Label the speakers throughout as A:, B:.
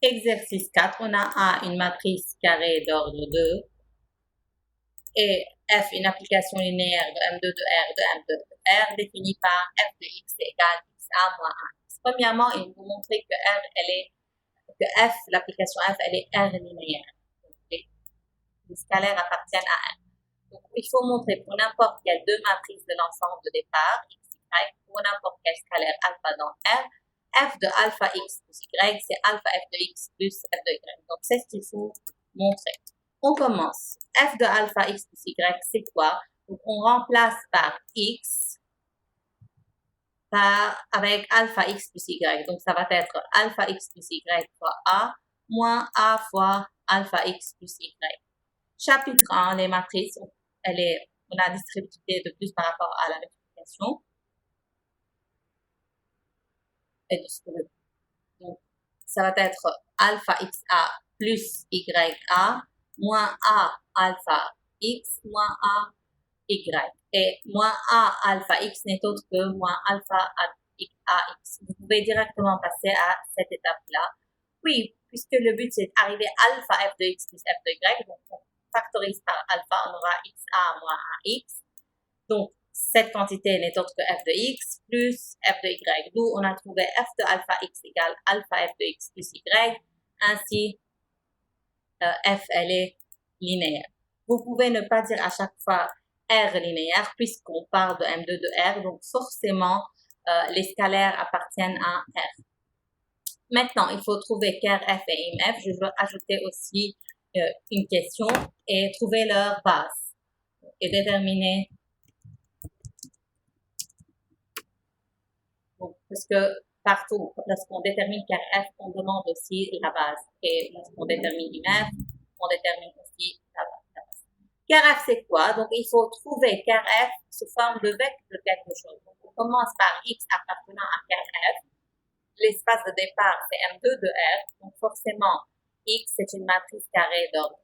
A: Exercice 4, on a A, une matrice carrée d'ordre 2 et F, une application linéaire de M2 de R de M2 de R définie par F de X égale XA moins 1. Premièrement, il vous montrer que R, que F, l'application F, elle est R linéaire. Donc, les scalaires appartiennent à R. Donc, il faut montrer pour n'importe quelle deux matrices de l'ensemble de départ, X, Y, pour n'importe quel scalaire alpha dans R, F de alpha X plus Y, c'est alpha F de X plus F de Y. Donc, c'est ce qu'il faut montrer. On commence. F de alpha X plus Y, c'est quoi? Donc, on remplace par X avec alpha X plus Y. Donc, ça va être alpha X plus Y fois A moins A fois alpha X plus Y. Chapitre 1, les matrices, on a distribué de plus par rapport à la multiplication. Et donc, ça va être alpha XA plus YA moins A alpha X moins A Y. Et moins A alpha X n'est autre que moins alpha AX. Vous pouvez directement passer à cette étape-là. Oui, puisque le but c'est d'arriver à alpha F de X plus F de Y, donc on factorise par alpha, on aura XA moins AX. Donc, cette quantité n'est autre que F de X plus F de Y. D'où on a trouvé F de alpha X égale alpha F de X plus Y. Ainsi, F, elle est linéaire. Vous pouvez ne pas dire à chaque fois R linéaire puisqu'on parle de M2 de R. Donc, forcément, les scalaires appartiennent à R. Maintenant, il faut trouver ker F et im F. Je veux ajouter aussi une question et trouver leur base et déterminer. Donc, parce que partout, lorsqu'on détermine ker F, on demande aussi la base. Et lorsqu'on détermine im F, on détermine aussi la base. Ker F, c'est quoi? Donc, il faut trouver ker F sous forme de vecteur de quelque chose. Donc, on commence par X appartenant à ker F. L'espace de départ, c'est M2 de R. Donc, forcément, X, c'est une matrice carrée d'ordre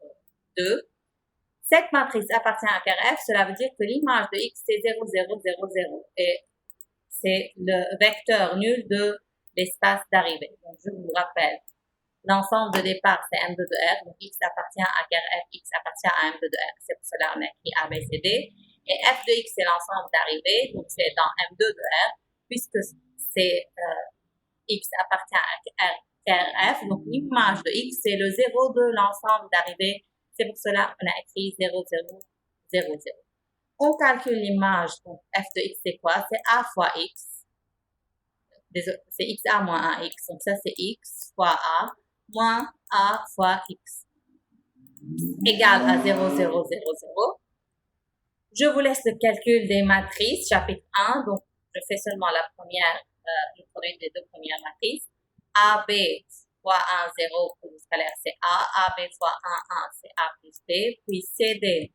A: 2. Cette matrice appartient à ker F. Cela veut dire que l'image de X, c'est 0, 0, 0, 0. Et c'est le vecteur nul de l'espace d'arrivée. Donc, je vous rappelle, l'ensemble de départ, c'est M2 de R. Donc, X appartient à ker F, X appartient à M2 de R. C'est pour cela qu'on a écrit A, B, C, D. Et F de X, c'est l'ensemble d'arrivée. Donc, c'est dans M2 de R, puisque c'est X appartient à RF, donc l'image de X, c'est le 0 de l'ensemble d'arrivée. C'est pour cela qu'on a écrit 0, 0, 0, 0. On calcule l'image, donc F de X, c'est quoi? C'est A fois X. C'est XA moins AX. Donc ça, c'est X fois A moins A fois X égale à 0, 0, 0, 0. Je vous laisse le calcul des matrices, chapitre 1. Donc, je fais seulement la première, le produit des deux premières matrices. AB fois 1, 0 pour le scalaire, c'est A. AB fois 1, 1, c'est A plus B. Puis CD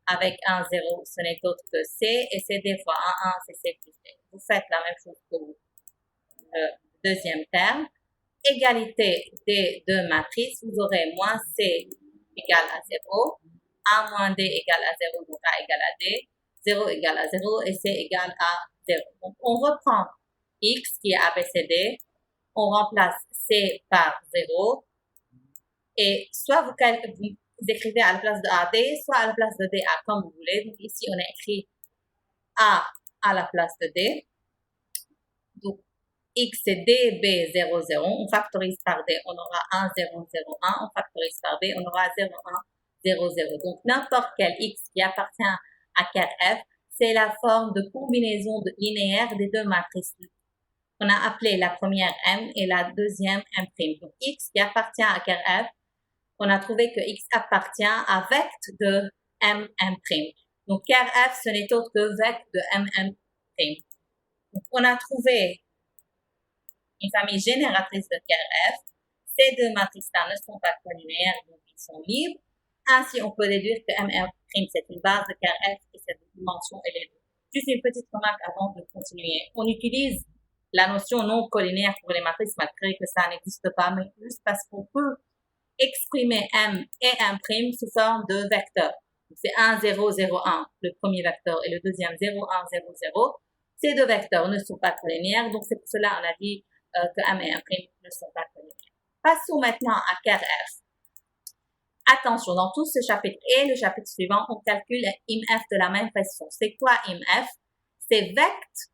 A: avec 1, 0, ce n'est autre que C. Et CD fois 1, 1, c'est C plus D. Vous faites la même chose pour le deuxième terme. Égalité des deux matrices, vous aurez moins C égale à 0. A moins D égale à 0, donc A égale à D. 0 égale à 0 et C égale à 0. Donc, on reprend X qui est ABCD. On remplace C par 0. Et soit vous écrivez à la place de AD, soit à la place de DA, comme vous voulez. Donc, ici, on a écrit A à la place de D. Donc, X c'est DB00. On factorise par D, on aura 1, 0, 0, 1. On factorise par D, on aura 0, 1, 0, 0. Donc, n'importe quel X qui appartient à ker F, c'est la forme de combinaison linéaire des deux matrices. On a appelé la première M et la deuxième M'. Donc, X qui appartient à ker F, on a trouvé que X appartient à vecte de M'. Donc, ker F, ce n'est autre que vecte de M'. Donc, on a trouvé une famille génératrice de ker F. Ces deux matrices-là ne sont pas collinéaires, donc ils sont libres. Ainsi, on peut déduire que M', c'est une base de ker F et cette dimension est élevée. Juste une petite remarque avant de continuer. On utilise la notion non collinéaire pour les matrices malgré que ça n'existe pas, mais juste parce qu'on peut exprimer M et M' sous forme de vecteurs. C'est 1, 0, 0, 1, le premier vecteur, et le deuxième 0, 1, 0, 0. Ces deux vecteurs ne sont pas collinéaires, donc c'est pour cela qu'on a dit que M et M' ne sont pas collinéaires. Passons maintenant à ker f. Attention, dans tout ce chapitre et le chapitre suivant, on calcule IMF de la même façon. C'est quoi IMF? C'est vect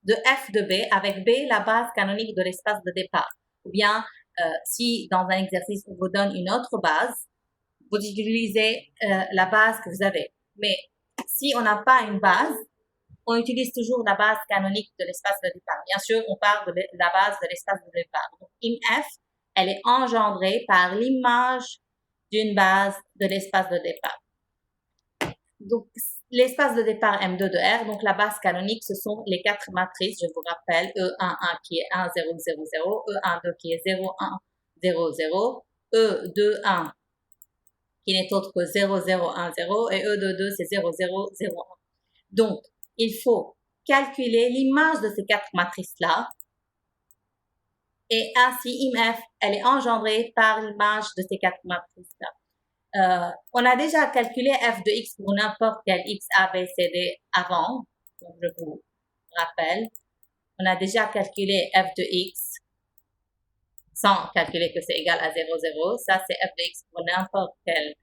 A: de f de b avec b la base canonique de l'espace de départ. Ou bien, si dans un exercice on vous donne une autre base, vous utilisez la base que vous avez. Mais si on n'a pas une base, on utilise toujours la base canonique de l'espace de départ. Bien sûr, on parle de la base de l'espace de départ. Donc, IMF, elle est engendrée par l'image d'une base de l'espace de départ. Donc, l'espace de départ M2 de R, donc la base canonique, ce sont les quatre matrices, je vous rappelle, E11 qui est 1, 0, 0, 0, E12 qui est 0, 1, 0, 0, E21 qui n'est autre que 0, 0, 1, 0, et E22 c'est 0, 0, 0, 1. Donc, il faut calculer l'image de ces quatre matrices-là, et ainsi, IMF, elle est engendrée par l'image de ces quatre matrices-là. On a déjà calculé f de x pour n'importe quel x, a, b, c, d avant, donc je vous rappelle. On a déjà calculé f de x sans calculer que c'est égal à 0, 0. Ça, c'est f de x pour n'importe quel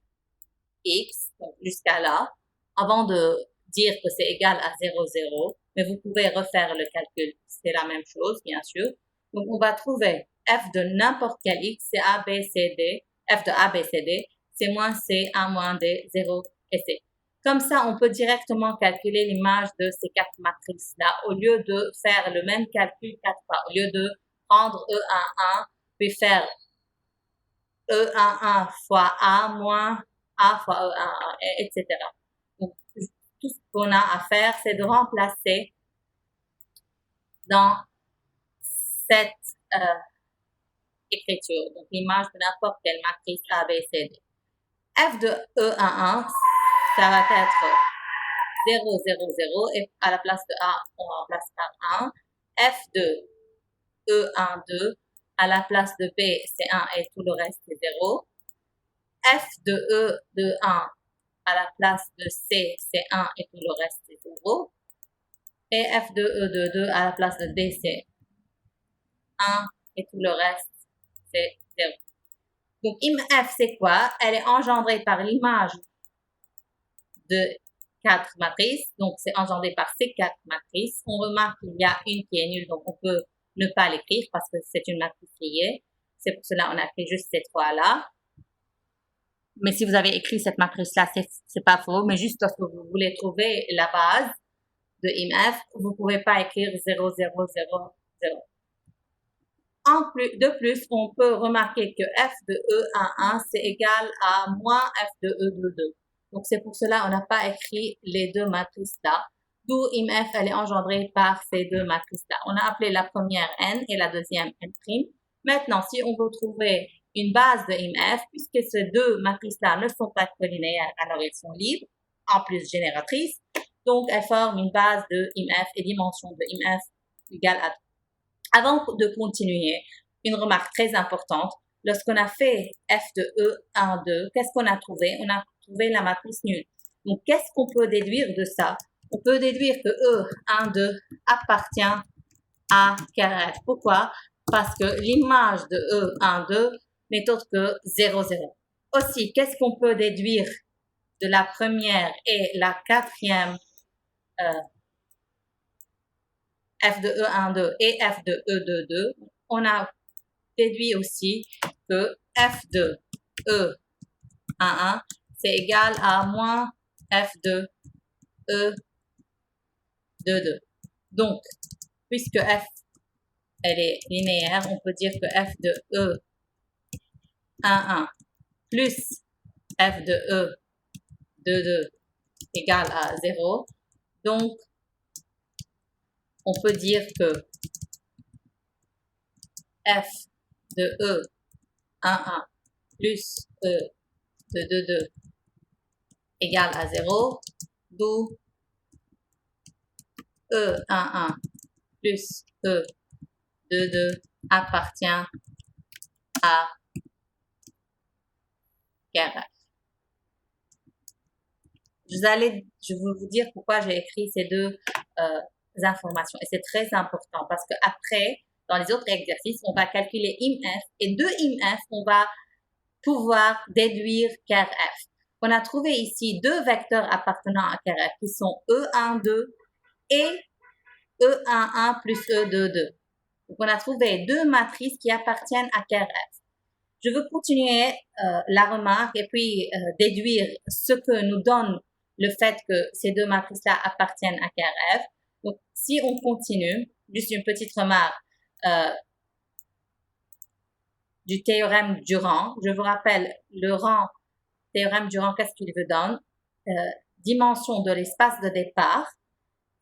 A: x, donc jusqu'à là, avant de dire que c'est égal à 0, 0. Mais vous pouvez refaire le calcul, c'est la même chose, bien sûr. Donc, on va trouver f de n'importe quel x, c'est a, b, c, d, f de a, b, c, d, c'est moins c, a, moins d, 0 et c. Comme ça, on peut directement calculer l'image de ces quatre matrices-là au lieu de faire le même calcul quatre fois. Au lieu de prendre E11, puis faire E11 fois A moins A fois E11, etc. Donc, tout ce qu'on a à faire, c'est de remplacer dans cette écriture, donc l'image de n'importe quelle matrice A, B, C, D. F de E11, ça va être 0, 0, 0, et à la place de A, on remplace par 1. F de E12, à la place de B, c'est 1 et tout le reste c'est 0. F de E de 1, à la place de C, c'est 1 et tout le reste c'est 0. Et F de E de 2, à la place de D, c'est 1 et tout le reste c'est 0. Donc, IMF, c'est quoi? Elle est engendrée par l'image de quatre matrices. Donc, c'est engendré par ces quatre matrices. On remarque qu'il y a une qui est nulle, donc on peut ne pas l'écrire parce que c'est une matrice liée. C'est pour cela qu'on a écrit juste cette fois-là. Mais si vous avez écrit cette matrice-là, c'est pas faux. Mais juste lorsque vous voulez trouver la base de IMF, vous pouvez pas écrire 0, 0, 0, 0. De plus, on peut remarquer que f de E11, c'est égal à moins f de E de 2. Donc, c'est pour cela qu'on n'a pas écrit les deux matrices-là. D'où IMF, elle est engendrée par ces deux matrices-là. On a appelé la première N et la deuxième N'. Maintenant, si on veut trouver une base de IMF, puisque ces deux matrices-là ne sont pas collinéaires, alors elles sont libres, en plus génératrices. Donc, elles forment une base de IMF et dimension de IMF égale à 2. Avant de continuer, une remarque très importante. Lorsqu'on a fait f de E1, 2, qu'est-ce qu'on a trouvé? On a trouvé la matrice nulle. Donc, qu'est-ce qu'on peut déduire de ça? On peut déduire que E1, 2 appartient à ker f. Pourquoi? Parce que l'image de E1, 2 n'est autre que 0, 0. Aussi, qu'est-ce qu'on peut déduire de la première et la quatrième f de E1, 2 et f de E de 2, on a déduit aussi que f de E1, 1, c'est égal à moins f de E de 2. Donc, puisque f, elle est linéaire, on peut dire que f de E1, 1 plus f de E de 2 égale à 0. Donc, on peut dire que f de E 1, 1 plus E de 2, 2 égale à 0, d'où E 1, 1 plus E 2, 2 appartient à ker f. Je vais vous dire pourquoi j'ai écrit ces deux informations. Et c'est très important parce que après, dans les autres exercices, on va calculer IMF et de IMF, on va pouvoir déduire CARF. On a trouvé ici deux vecteurs appartenant à CARF qui sont E12 et E11 plus E22. Donc, on a trouvé deux matrices qui appartiennent à CARF. Je veux continuer la remarque et puis déduire ce que nous donne le fait que ces deux matrices-là appartiennent à CARF. Donc, si on continue, juste une petite remarque du théorème du rang. Je vous rappelle, le rang, théorème du rang, qu'est-ce qu'il vous donne? Dimension de l'espace de départ,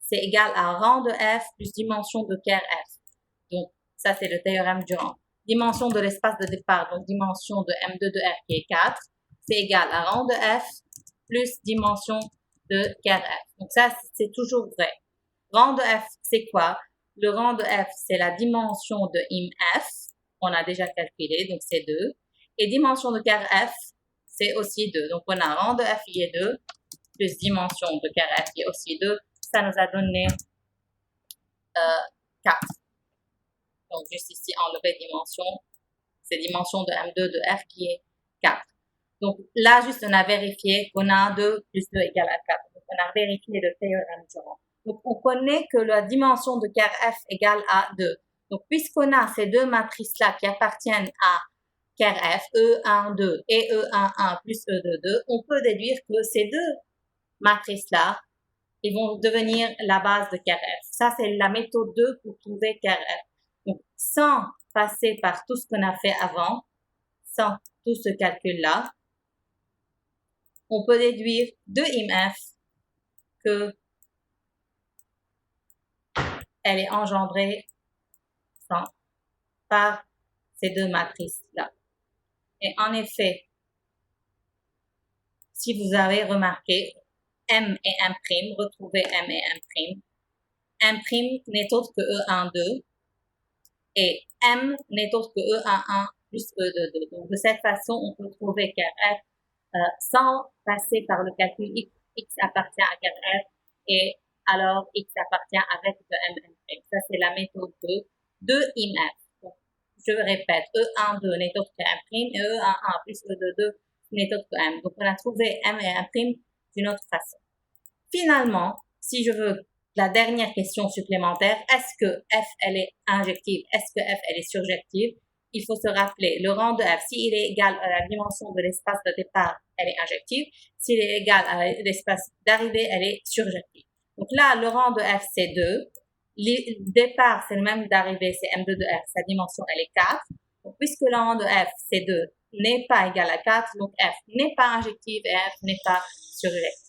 A: c'est égal à rang de f plus dimension de CARF. Donc, ça, c'est le théorème du rang. Dimension de l'espace de départ, donc dimension de M2 de R qui est 4, c'est égal à rang de F plus dimension de CARF. Donc ça, c'est toujours vrai. Rang de F, c'est quoi? Le rang de F, c'est la dimension de IMF, on a déjà calculé, donc c'est 2. Et dimension de CARF, c'est aussi 2. Donc on a rang de F qui est 2, plus dimension de CARF qui est aussi 2. Ça nous a donné 4. Donc, juste ici, enlever dimension, c'est dimension de M2 de R qui est 4. Donc, là, juste, on a vérifié qu'on a 2 plus 2 égale à 4. Donc, on a vérifié le théorème du rang. Donc, on connaît que la dimension de CARF égale à 2. Donc, puisqu'on a ces deux matrices-là qui appartiennent à CARF, E12 et E11 plus E22, on peut déduire que ces deux matrices-là, ils vont devenir la base de CARF. Ça, c'est la méthode 2 pour trouver CARF. Donc, sans passer par tout ce qu'on a fait avant, sans tout ce calcul-là, on peut déduire de IMF que elle est engendrée par ces deux matrices-là. Et en effet, si vous avez remarqué, M et M', retrouvez M et M'. M' n'est autre que E12 et M n'est autre que E11 plus E22. Donc, de cette façon, on peut trouver CARF sans passer par le calcul X appartient à CARF et alors X appartient avec de M'. Ça, c'est la méthode 2 de IMF. Donc, je répète, E12 n'est autre que M' et E11 plus E22 n'est autre que M. Donc, on a trouvé M et M' d'une autre façon. Finalement, si je veux la dernière question supplémentaire, est-ce que F, elle est injective? Est-ce que F, elle est surjective? Il faut se rappeler, le rang de F, s'il est égal à la dimension de l'espace de départ, elle est injective. S'il est égal à l'espace d'arrivée, elle est surjective. Donc là, le rang de F, c'est 2. Le départ, c'est le même d'arrivée, c'est M2 de F. Sa dimension, elle est 4. Donc, puisque le rang de F, c'est 2, n'est pas égal à 4, donc F n'est pas injective et F n'est pas surjective.